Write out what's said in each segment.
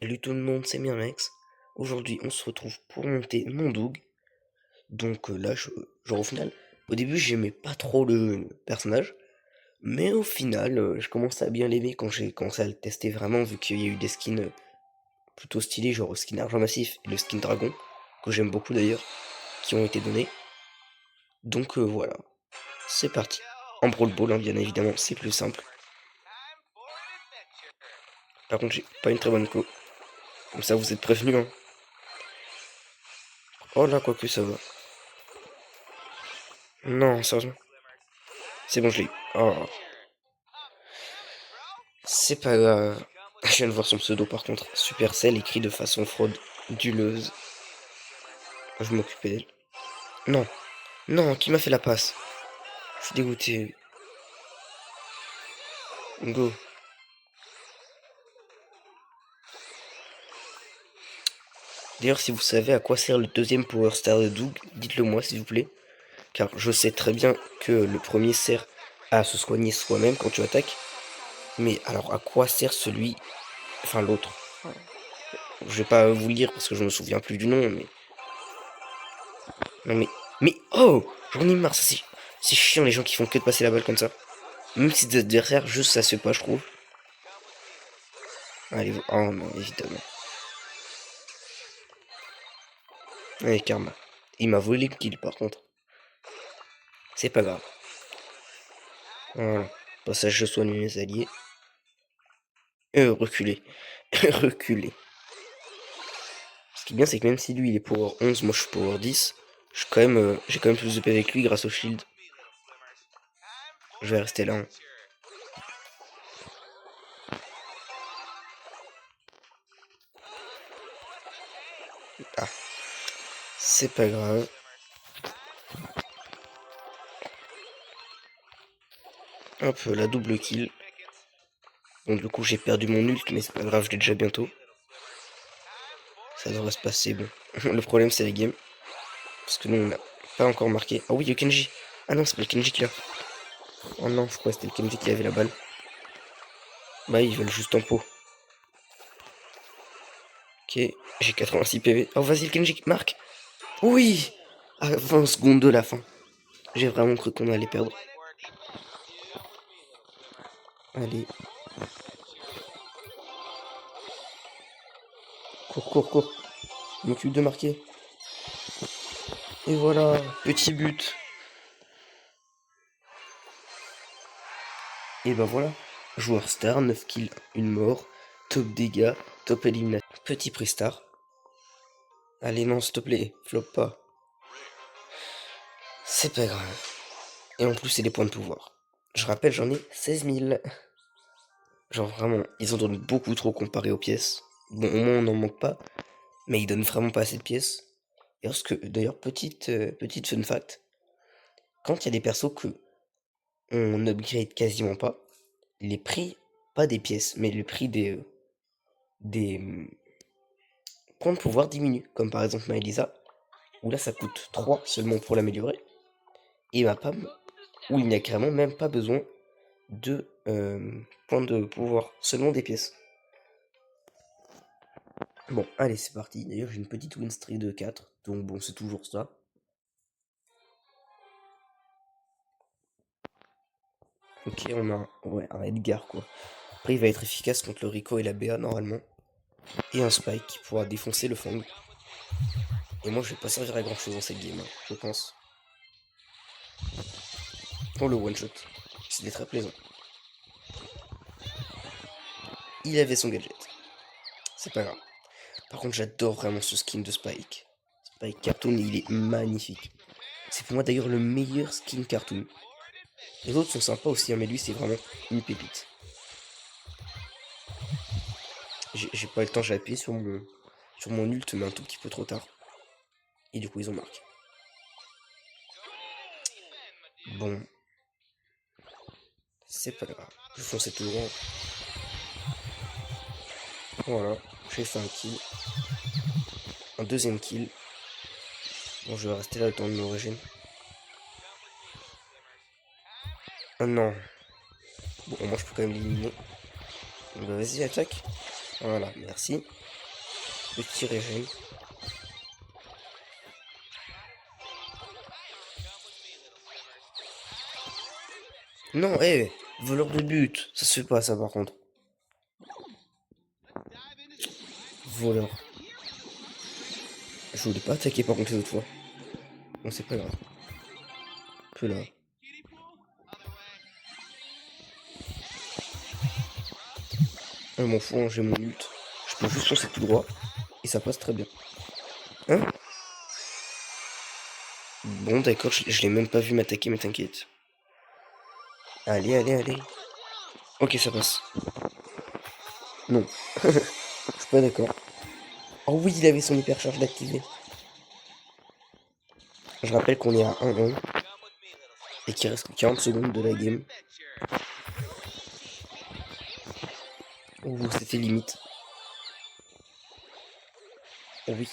Salut tout le monde, c'est Myrmex. Aujourd'hui, on se retrouve pour monter mon Doug. Donc là, genre au final, au début, j'aimais pas trop le personnage. Mais au final, je commence à bien l'aimer quand j'ai commencé à le tester vraiment, vu qu'il y a eu des skins plutôt stylés, genre le skin argent massif et le skin dragon, que j'aime beaucoup d'ailleurs, qui ont été donnés. Donc voilà, c'est parti. En Brawl Ball, hein, bien évidemment, c'est plus simple. Par contre, j'ai pas une très bonne co. Comme ça, vous êtes prévenus, hein. Oh là, quoique ça va. Non, sérieusement. C'est bon, je l'ai eu. Oh, c'est pas grave. Je viens de voir son pseudo par contre. Supercell écrit de façon frauduleuse. Je vais m'occuper d'elle. Non, non, qui m'a fait la passe? Je suis dégoûté. Go. D'ailleurs, si vous savez à quoi sert le deuxième Power Star de Doug, dites-le moi s'il vous plaît. Car je sais très bien que le premier sert à se soigner soi-même quand tu attaques. Mais alors à quoi sert celui... Enfin l'autre. Je vais pas vous le dire parce que je me souviens plus du nom, mais... Non mais... Mais oh, j'en ai marre, ça c'est chiant les gens qui font que de passer la balle comme ça. Même si des adversaires, juste ça se fait pas, je trouve. Allez, oh non, évidemment. Allez, Karma. Il m'a volé le kill par contre. C'est pas grave. Voilà. Passage, je soigne mes alliés. Reculer. Reculer. Ce qui est bien, c'est que même si lui il est power 11, moi je suis power 10, j'ai quand même plus de PV avec lui grâce au shield. Je vais rester là, hein. Ah, c'est pas grave. Hop, la double kill. Bon, du coup, j'ai perdu mon ult, mais c'est pas grave, je l'ai déjà bientôt. Ça devrait se passer, bon. Le problème, c'est la game. Parce que nous, on n'a pas encore marqué. Ah oui, il y a Kenji. Ah non, c'est pas le Kenji qui l'a. Oh non, je crois que c'était le Kenji qui avait la balle. Bah, ils veulent juste en pot. Ok, j'ai 86 PV. Oh, vas-y, le Kenji marque. Oui, à 20 secondes de la fin. J'ai vraiment cru qu'on allait perdre. Allez. Cours, cours, cours. Je m'occupe de marquer. Et voilà, petit but. Et ben voilà. Joueur star, 9 kills, une mort. Top dégâts, top élimination. Petit prix star. Allez, non, s'il te plaît, flop pas. C'est pas grave. Et en plus, c'est des points de pouvoir. Je rappelle, j'en ai 16 000. Genre vraiment, ils en donnent beaucoup trop comparé aux pièces. Bon, au moins on n'en manque pas, mais ils donnent vraiment pas assez de pièces. Et parce que, d'ailleurs, petite fun fact, quand il y a des persos que on upgrade quasiment pas, les prix, pas des pièces, mais le prix des points de pouvoir diminuent. Comme par exemple Maëlisa, où là ça coûte 3 seulement pour l'améliorer, et ma Pam, où il n'y a carrément même pas besoin de points de pouvoir, seulement des pièces. Bon, allez, c'est parti. D'ailleurs, j'ai une petite win streak de 4, donc bon, c'est toujours ça. Ok, on a ouais, un Edgar, quoi. Après, il va être efficace contre le Rico et la BA, normalement. Et un Spike qui pourra défoncer le Fang. Et moi, je vais pas servir à grand chose dans cette game, hein, je pense. Pour le one-shot. C'était très plaisant. Il avait son gadget. C'est pas grave. Par contre, j'adore vraiment ce skin de Spike. Spike Cartoon, il est magnifique. C'est pour moi d'ailleurs le meilleur skin Cartoon. Les autres sont sympas aussi, hein, mais lui, c'est vraiment une pépite. J'ai pas eu le temps, j'ai appuyé sur mon ult, mais un tout petit peu trop tard. Et du coup, ils ont marqué. Bon, c'est pas grave. Je fonçais tout droit. Voilà, j'ai fait un kill. Un deuxième kill. Bon, je vais rester là le temps de me régénérer. Ah non. Bon, moi je peux quand même l'éliminer. Bah, vas-y, attaque. Voilà, merci. Petit régime. Non, hé, voleur de but. Ça se fait pas, ça, par contre. Voleur. Je voulais pas attaquer, par contre, les autres fois. Bon, c'est pas grave. Un peu là. Je m'en fous, hein, j'ai mon ult. Je peux juste foncer tout droit. Et ça passe très bien. Hein? Bon, d'accord, je l'ai même pas vu m'attaquer, mais t'inquiète. Allez, allez, allez. Ok, ça passe. Non. Je suis pas d'accord. Oh oui, il avait son hypercharge d'activer. Je rappelle qu'on est à 1-1. Et qu'il reste 40 secondes de la game. Oh, c'était limite. Oh oui.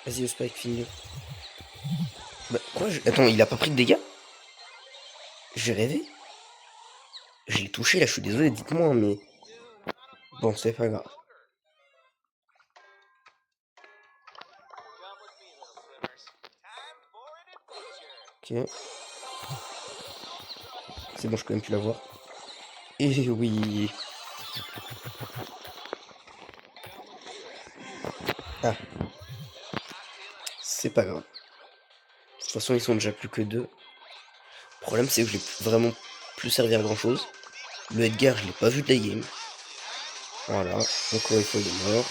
Vas-y, le spike, finis-le. Bah, quoi Attends, il a pas pris de dégâts? J'ai rêvé? Je l'ai touché, là, je suis désolé, dites-moi, mais... Bon, c'est pas grave. Ok. C'est bon, je peux même plus la voir. Et oui. Ah. C'est pas grave. De toute façon, ils sont déjà plus que deux. Le problème, c'est que je l'ai vraiment plus servi à grand chose. Le Edgar, je l'ai pas vu de la game. Voilà. Encore une fois, il est mort.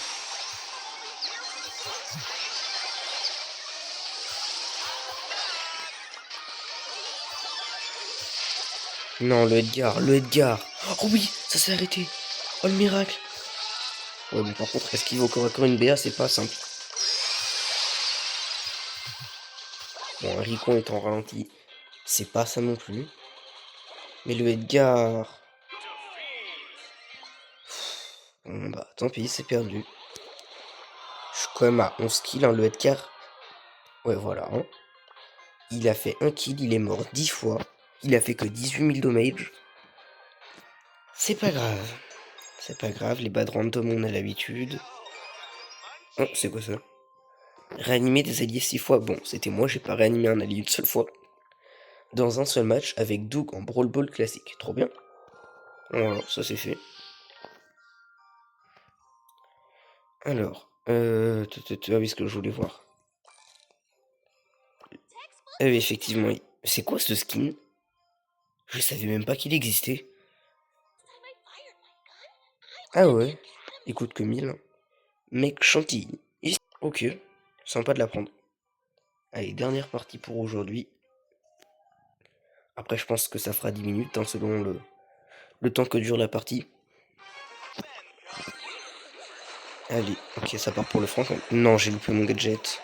Non, le Edgar, le Edgar. Oh oui, ça s'est arrêté. Oh le miracle. Ouais, mais par contre, est-ce qu'il va encore une BA? C'est pas simple. Bon, un Ricon est en ralenti. C'est pas ça non plus. Mais le Edgar... Bon, bah, tant pis, c'est perdu. Je suis quand même à 11 kills, hein, le Edgar. Ouais, voilà. Hein. Il a fait 1 kill, il est mort 10 fois. Il a fait que 18 000 damage. C'est pas grave. C'est pas grave, les bad random, on a l'habitude. Oh, c'est quoi ça? Réanimer des alliés 6 fois. Bon, c'était moi, j'ai pas réanimé un allié une seule fois. Dans un seul match avec Doug en Brawl Ball classique. Trop bien. Voilà, ça c'est fait. Alors, ah oui, ce que je voulais voir. Ah oui, effectivement, c'est quoi ce skin? Je savais même pas qu'il existait. Ah ouais, il coûte que 1000. Mec chantilly. Ok, sympa de l'apprendre. Allez, dernière partie pour aujourd'hui. Après, je pense que ça fera 10 minutes, hein, selon le temps que dure la partie. Allez, ok, ça part pour le franc. Non, j'ai loupé mon gadget.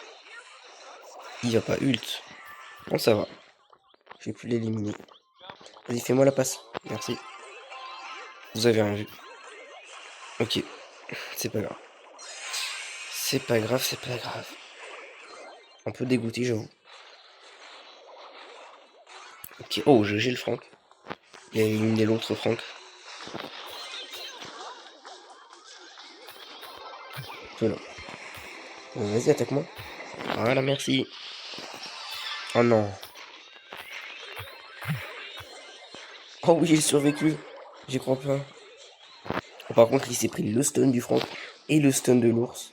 Il va pas ult. Bon, ça va. J'ai pu l'éliminer. Vas-y, fais-moi la passe. Merci. Vous avez rien vu. Ok, c'est pas grave. C'est pas grave, c'est pas grave. Un peu dégoûté, j'avoue. Ok, oh, j'ai le Franck. Il a éliminé l'autre Franck. Voilà. Vas-y, attaque-moi. Voilà, merci. Oh non. Oh oui, j'ai survécu. J'y crois pas. Oh, par contre, il s'est pris le stun du Franck et le stun de l'ours.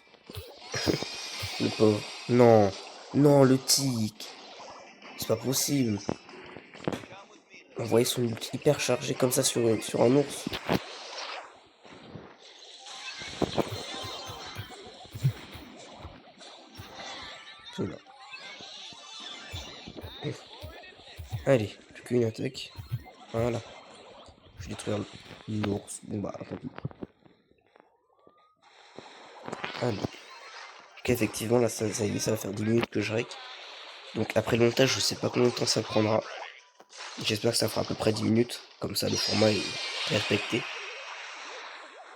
Le pauvre. Non. Non, le tic. C'est pas possible. Envoyer son ult hyper chargé comme ça sur un ours. Voilà. Allez, plus qu'une attaque. Voilà. Je détruire l'ours. Bon bah, tant pis. Allez. Ok, effectivement, là, ça y est, ça va faire 10 minutes que je rec. Donc après le montage, je sais pas combien de temps ça prendra. J'espère que ça fera à peu près 10 minutes. Comme ça, le format est respecté.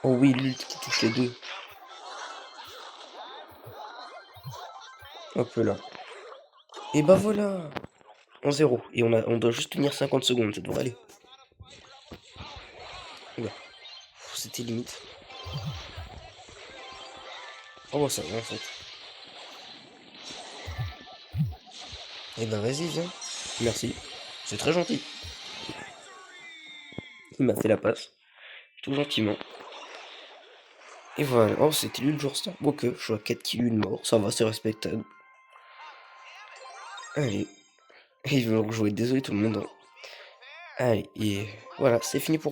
Oh oui, l'ult qui touche les deux. Hop là. Et bah voilà. 1-0. Et on doit juste tenir 50 secondes, ça devrait aller. Oula. C'était limite. Oh, bah ça va en fait. Eh ben vas-y, viens. Merci. C'est très gentil. Il m'a fait la passe. Tout gentiment. Et voilà. Oh, c'était lui le jour star. Bon que, je suis à 4 kills de mort. Ça va, c'est respectable. Allez. Et il veut rejouer. Désolé tout le monde, hein. Allez, et voilà, c'est fini pour